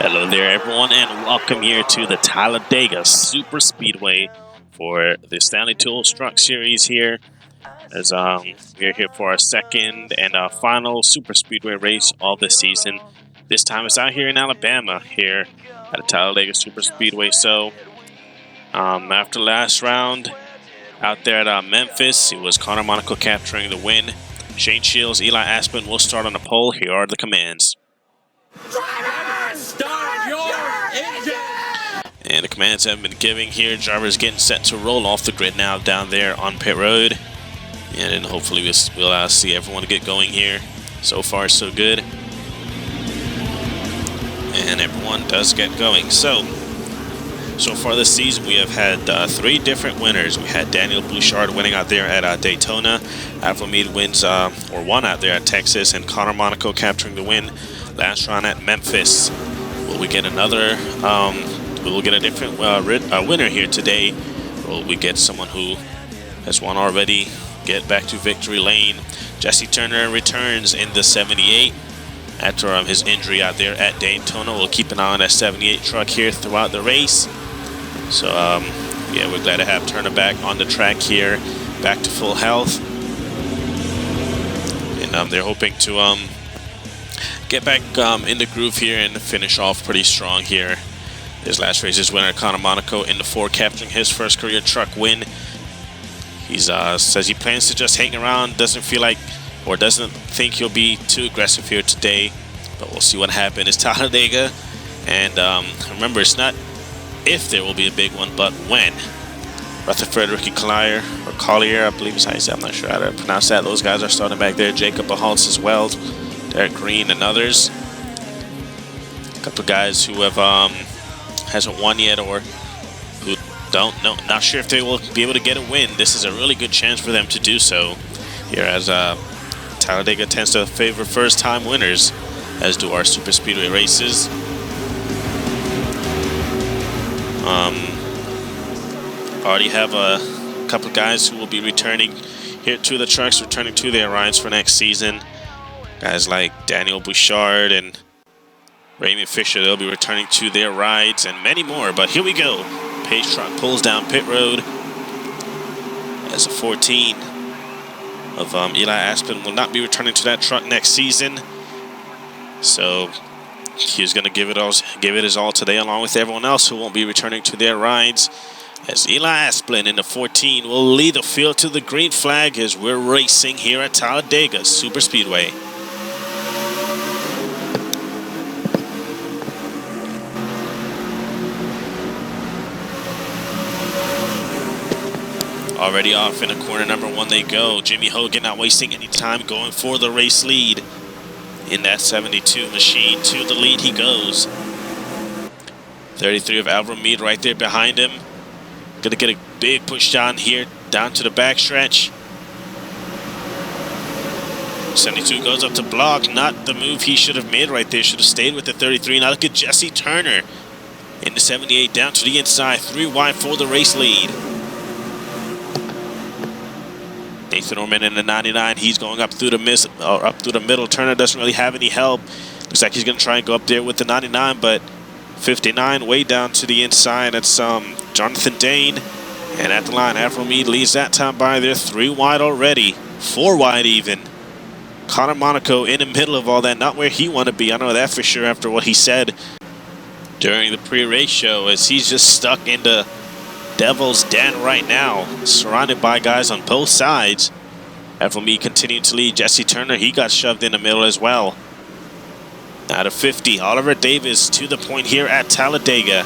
Hello there, everyone, and welcome here to the Talladega Super Speedway for the Stanley Tools Truck Series here. As we're here for our second and final Super Speedway race of the season. This time it's out here in Alabama, here at the Talladega Super Speedway. So after last round out there at Memphis, it was Monaco capturing the win. Shane Shields, Eli Aspen will start on the pole. Here are the commands. Driver, start your engine! And the commands have been giving here. Driver's getting set to roll off the grid now down there on pit road. And then hopefully we'll see everyone get going here. So far, so good. And everyone does get going. So far this season, we have had 3 different winners. We had Daniel Bouchard winning out there at Daytona. 𝙉𝙊𝙍𝙍 wins, or won out there at Texas. And Monaco capturing the win last round at Memphis. Will we get another, we'll get a different winner here today? Will we get someone who has won already, get back to victory lane? Jesse Turner returns in the 78 after his injury out there at Daytona. We'll keep an eye on that 78 truck here throughout the race. So, yeah, we're glad to have Turner back on the track here, back to full health. And they're hoping to get back in the groove here and finish off pretty strong here. His last race's winner, Monaco, in the 4, capturing his first career truck win. He says he plans to just hang around, doesn't feel like, or doesn't think he'll be too aggressive here today. But we'll see what happens. It's Talladega, and remember, it's not if there will be a big one, but when. Rutherford, Ricky Collier, I believe is how you say. I'm not sure how to pronounce that. Those guys are starting back there. Jacob Bahaltz as well. Derek Green and others. A couple of guys who have hasn't won yet, or who not sure if they will be able to get a win. This is a really good chance for them to do so. Here, as Talladega tends to favor first-time winners, as do our super speedway races. Already have a couple of guys who will be returning here to the trucks, returning to their rides for next season. Guys like Daniel Bouchard and Raymond Fisher, they'll be returning to their rides, and many more. But here we go. Pace truck pulls down pit road as a 14 of Eli Aspen will not be returning to that truck next season. So he's going to give it his all today, along with everyone else who won't be returning to their rides. As Eli Aspen in the 14 will lead the field to the green flag as we're racing here at Talladega Super Speedway. Already off in the corner number 1 they go. Jimmy Hogan not wasting any time, going for the race lead in that 72 machine. To the lead he goes. 33 of 𝙉𝙍𝙍 right there behind him. Gonna get a big push down here, down to the backstretch. 72 goes up to block. Not the move he should have made right there. Should have stayed with the 33. Now look at Jesse Turner in the 78 down to the inside. 3 wide for the race lead. Nathan Orman in the 99. He's going up through the middle. Turner doesn't really have any help. Looks like he's going to try and go up there with the 99, but 59 way down to the inside. That's Jonathan Dane. And at the line, 𝙉𝙍𝙍 leads that time by there. 3 wide already. 4 wide even. Monaco in the middle of all that. Not where he wanted to be. I know that for sure after what he said during the pre-race show, as he's just stuck into Devil's Den right now, surrounded by guys on both sides. 𝙉𝙍𝙍 continuing to lead. Jesse Turner, he got shoved in the middle as well. Out of 50, Oliver Davis to the point here at Talladega.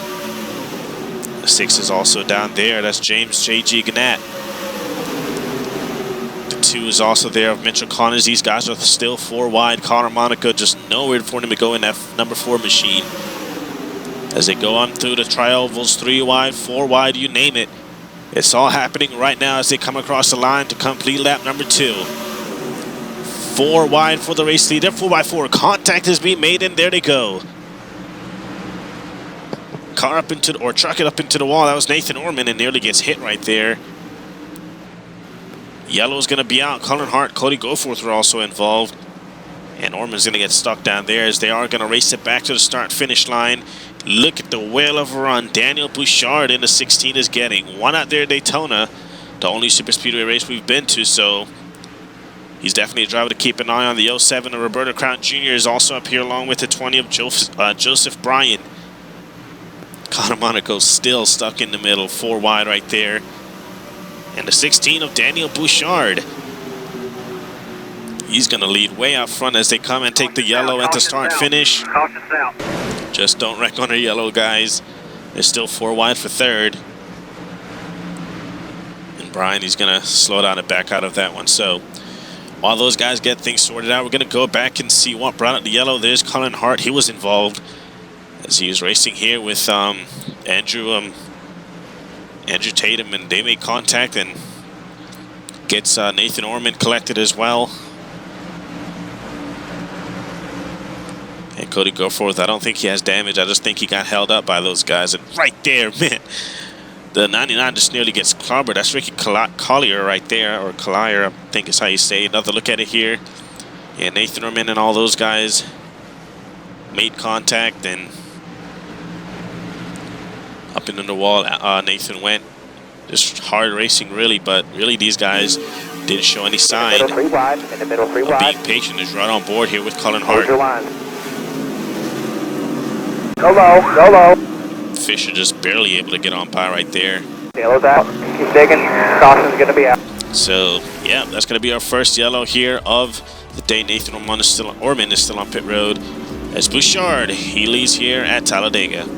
The 6 is also down there. That's James J.G. Gannett. The 2 is also there of Mitchell Connors. These guys are still 4 wide. Monaco just nowhere for him to go in that number 4 machine. As they go on through the tri-ovals, 3 wide, 4 wide, you name it. It's all happening right now as they come across the line to complete lap number 2. 4 wide for the race lead. They're 4x4. Contact is being made, and there they go. Car up into, or truck it up into the wall. That was Nathan Orman, and nearly gets hit right there. Yellow is going to be out. Cullen Hart, Cody Goforth were also involved. And Orman's going to get stuck down there as they are going to race it back to the start-finish line. Look at the whale of a run Daniel Bouchard in the 16 is getting. One out there at Daytona, the only super speedway race we've been to, so he's definitely a driver to keep an eye on. The 07 of Roberto Crown Jr. is also up here along with the 20 of Joseph Bryan. Connor Monaco still stuck in the middle, 4 wide right there. And the 16 of Daniel Bouchard. He's going to lead way out front as they come and take the yellow at the start finish. Just don't wreck on the yellow, guys. They're still 4 wide for third. And Bryan, he's going to slow down and back out of that one. So while those guys get things sorted out, we're going to go back and see what brought out the yellow. There's Colin Hart. He was involved as he was racing here with Andrew Tatum, and they made contact and gets Nathan Orman collected as well. And Cody Goforth, I don't think he has damage. I just think he got held up by those guys. And right there, man, the 99 just nearly gets clobbered. That's Ricky Collier right there, or Collier, I think is how you say it. Another look at it here. Yeah, Nathan Orman and all those guys made contact, and up into the wall, Nathan went. Just hard racing, really, but really these guys didn't show any sign of being patient. Is right on board here with Colin Hart. Go low, go low. Fisher just barely able to get on by right there. Yellow's out. Keep digging. Caution's going to be out. So, yeah, that's going to be our first yellow here of the day. Nathan Orman is still on pit road as Bouchard, he leads here at Talladega.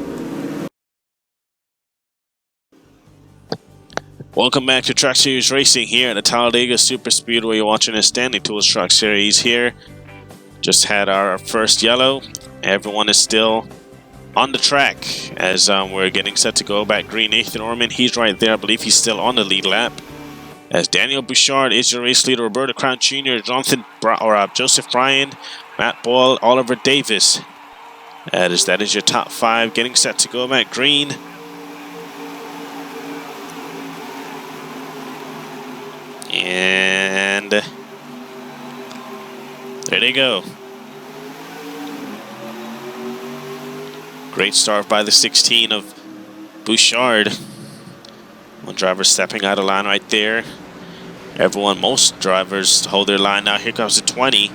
Welcome back to Truck Series Racing here at the Talladega Super Speedway. You're watching a Stanley Tools Truck Series here. Just had our first yellow. Everyone is still on the track as we're getting set to go back green. Nathan Orman, he's right there. I believe he's still on the lead lap. As Daniel Bouchard is your race leader. Roberto Crown Jr., Joseph Bryan, Matt Boyle, Oliver Davis. That is your top 5 getting set to go back green. And there they go. Great start by the 16 of Bouchard. One driver stepping out of line right there. Most drivers hold their line now. Here comes the 20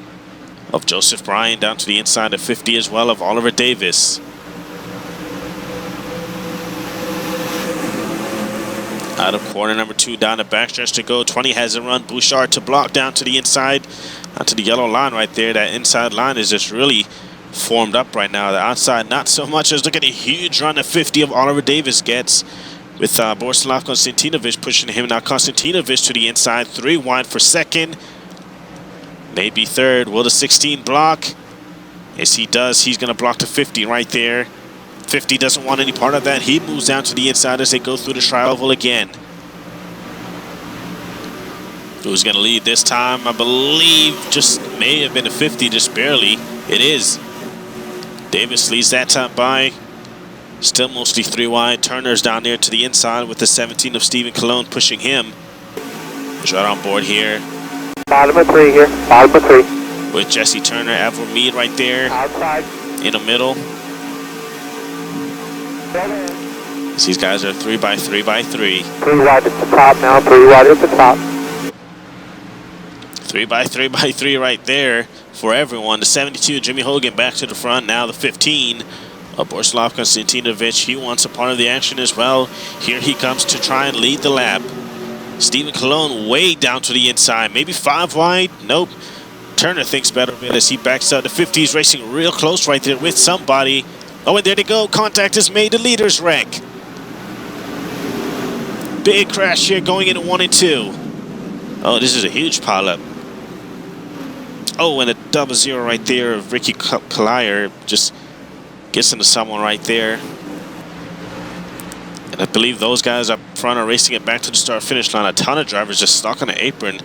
of Joseph Bryan down to the inside of 50 as well of Oliver Davis. Out of corner number 2, down the backstretch to go. 20 has a run. Bouchard to block down to the inside, onto the yellow line right there. That inside line is just really formed up right now. The outside, not so much. As look at a huge run of 50 of Oliver Davis gets with Borislav Konstantinovic pushing him. Now Konstantinovic to the inside, 3 wide for second. Maybe third. Will the 16 block? Yes, he does. He's going to block to 50 right there. 50 doesn't want any part of that. He moves down to the inside as they go through the tri-oval again. Who's going to lead this time? I believe just may have been a 50, just barely. It is. Davis leads that time by. Still mostly 3 wide. Turner's down there to the inside with the 17 of Stephen Colon pushing him. He's right on board here. Bottom of 3 here. Bottom of 3. With Jesse Turner, Avril Mead right there. Outside. In the middle. These guys are 3 by 3 by 3. 3 wide at the top now. 3 wide at the top. 3 by 3 by 3 right there for everyone. The 72, Jimmy Hogan back to the front. Now the 15 of Borislav Konstantinovic. He wants a part of the action as well. Here he comes to try and lead the lap. Stephen Colon way down to the inside. Maybe 5 wide. Nope. Turner thinks better of it as he backs up. The 50 is racing real close right there with somebody. Oh, and there they go. Contact is made. The leaders wreck. Big crash here going into 1 and 2. Oh, this is a huge pileup. Oh, and a 0-0 right there of Ricky Collier just gets into someone right there. And I believe those guys up front are racing it back to the start-finish line. A ton of drivers just stuck on the apron.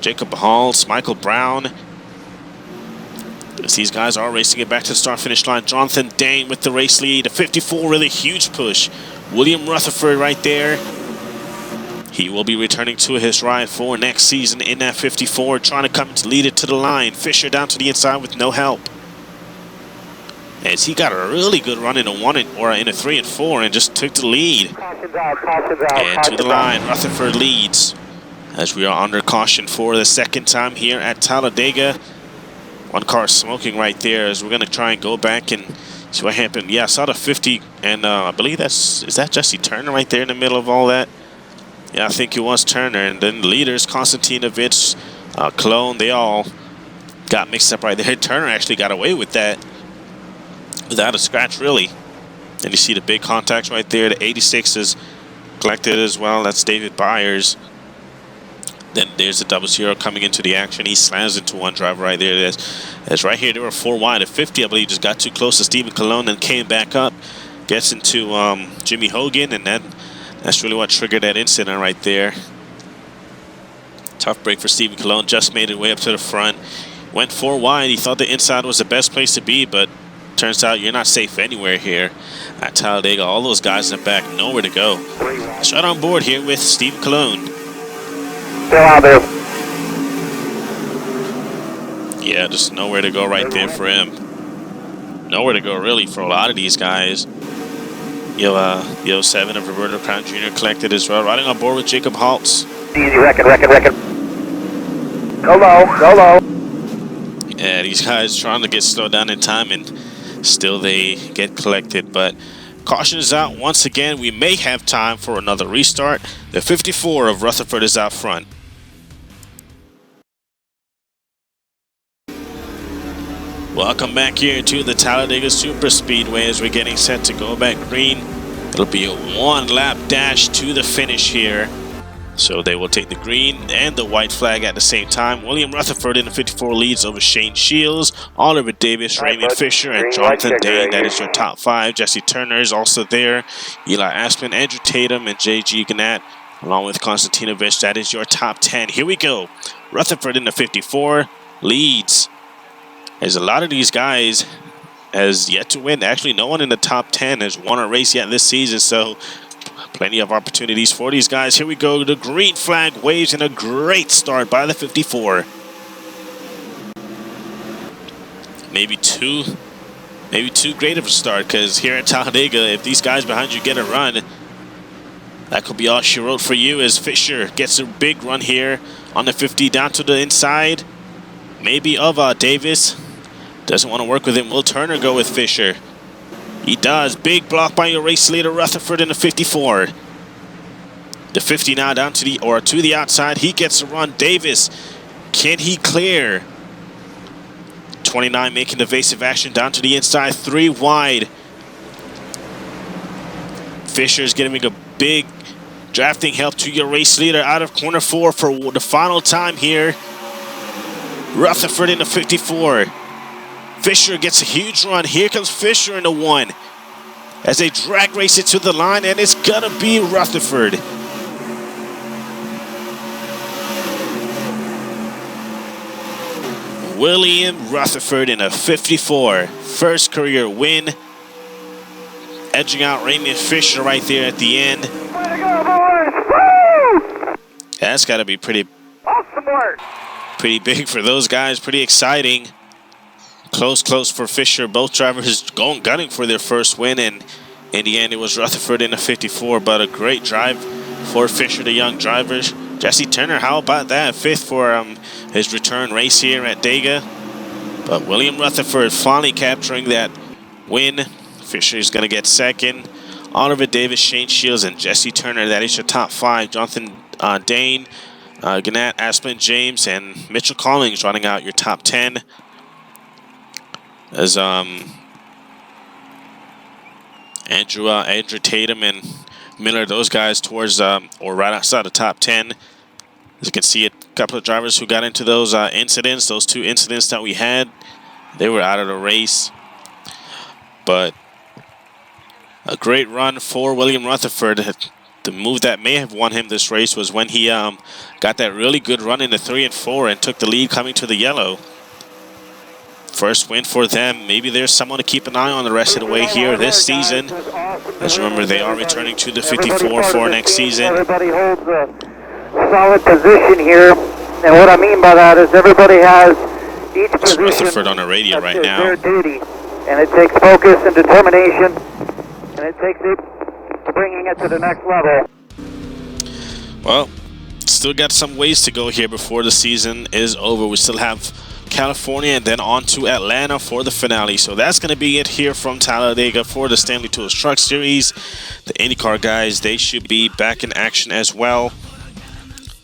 Jacob Halls, Michael Brown. These guys are racing it back to the start-finish line. Jonathan Dane with the race lead. A 54, really huge push. William Rutherford right there. He will be returning to his ride for next season in that 54, trying to come to lead it to the line. Fisher down to the inside with no help, as he got a really good run in a 3 and 4 and just took the lead. And to the line, Rutherford leads as we are under caution for the second time here at Talladega. One car smoking right there, as we're going to try and go back and see what happened. Yeah, I saw the 50, and I believe is that Jesse Turner right there in the middle of all that? Yeah, I think it was Turner. And then the leaders, Konstantinovich, Cologne, they all got mixed up right there. Turner actually got away with that without a scratch, really. And you see the big contacts right there. The 86 is collected as well. That's David Byers. Then there's the 00 coming into the action. He slams into one driver right there. That's right here. They were 4 wide. At 50, I believe, just got too close to Stephen Cologne and came back up. Gets into Jimmy Hogan, and that's really what triggered that incident right there. Tough break for Stephen Cologne. Just made it way up to the front. Went 4 wide. He thought the inside was the best place to be, but turns out you're not safe anywhere here at Talladega. All those guys in the back, nowhere to go. Shot on board here with Stephen Cologne. Still out there. Yeah, just nowhere to go right there for him. Nowhere to go really for a lot of these guys. The 07 of Roberto Crown Jr. collected as well. Riding on board with Jacob Haltz. Easy, reckon. Go low. Yeah, these guys trying to get slowed down in time, and still they get collected. But caution is out once again. We may have time for another restart. The 54 of Rutherford is out front. Welcome back here to the Talladega Super Speedway as we're getting set to go back green. It'll be a 1-lap dash to the finish here. So they will take the green and the white flag at the same time. William Rutherford in the 54 leads over Shane Shields, Oliver Davis, Raymond Fisher, and Jonathan Dane. That is your top 5. Jesse Turner is also there. Eli Aspen, Andrew Tatum, and J.G. Gannett, along with Konstantinovich. That is your top 10. Here we go. Rutherford in the 54 leads. As a lot of these guys has yet to win. Actually, no one in the top 10 has won a race yet this season, so plenty of opportunities for these guys. Here we go. The green flag waves, and a great start by the 54. Maybe too great of a start, because here at Talladega, if these guys behind you get a run, that could be all she wrote for you, as Fisher gets a big run here on the 50 down to the inside. Maybe of Davis. Doesn't want to work with him. Will Turner go with Fisher? He does. Big block by your race leader, Rutherford, in the 54. The 50 now down to the outside. He gets a run. Davis, can he clear? 29 making evasive action down to the inside. 3 wide. Fisher's giving a big drafting help to your race leader out of corner 4 for the final time here. Rutherford in the 54. Fisher gets a huge run. Here comes Fisher in the 1. As they drag race it to the line, and it's gonna be Rutherford. William Rutherford in a 54. First career win. Edging out Raymond Fisher right there at the end. Way to go, boys! Woo! That's gotta be pretty Awesome work. Pretty big for those guys. Pretty exciting. Close for Fisher. Both drivers gunning for their first win, and in the end it was Rutherford in the 54, but a great drive for Fisher, the young drivers. Jesse Turner, how about that? 5th for his return race here at Dega. But William Rutherford finally capturing that win. Fisher is going to get 2nd. Oliver Davis, Shane Shields, and Jesse Turner. That is your top 5. Jonathan Dane, Gannett, Aspen James, and Mitchell Collins running out your top 10. As Andrew Tatum and Miller, those guys towards or right outside the top 10. As you can see, a couple of drivers who got into those incidents, those 2 incidents that we had, they were out of the race. But a great run for William Rutherford. The move that may have won him this race was when he got that really good run in the 3 and 4 and took the lead coming to the yellow. First win for them. Maybe there's someone to keep an eye on the rest of the way here this season. As remember, they are returning to the 54 for next season. Everybody holds the solid position here. And what I mean by that is everybody has each It's position Rutherford on the radio that's right now. their duty. And it takes focus and determination, and it takes it to bringing it to the next level. Well, still got some ways to go here before the season is over. We still have California and then on to Atlanta for the finale. So that's going to be it here from Talladega for the Stanley Tools Truck Series. The IndyCar guys, they should be back in action as well.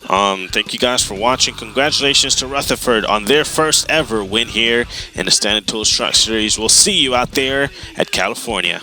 Thank you guys for watching. Congratulations to Rutherford on their first ever win here in the Stanley Tools Truck Series. We'll see you out there at California.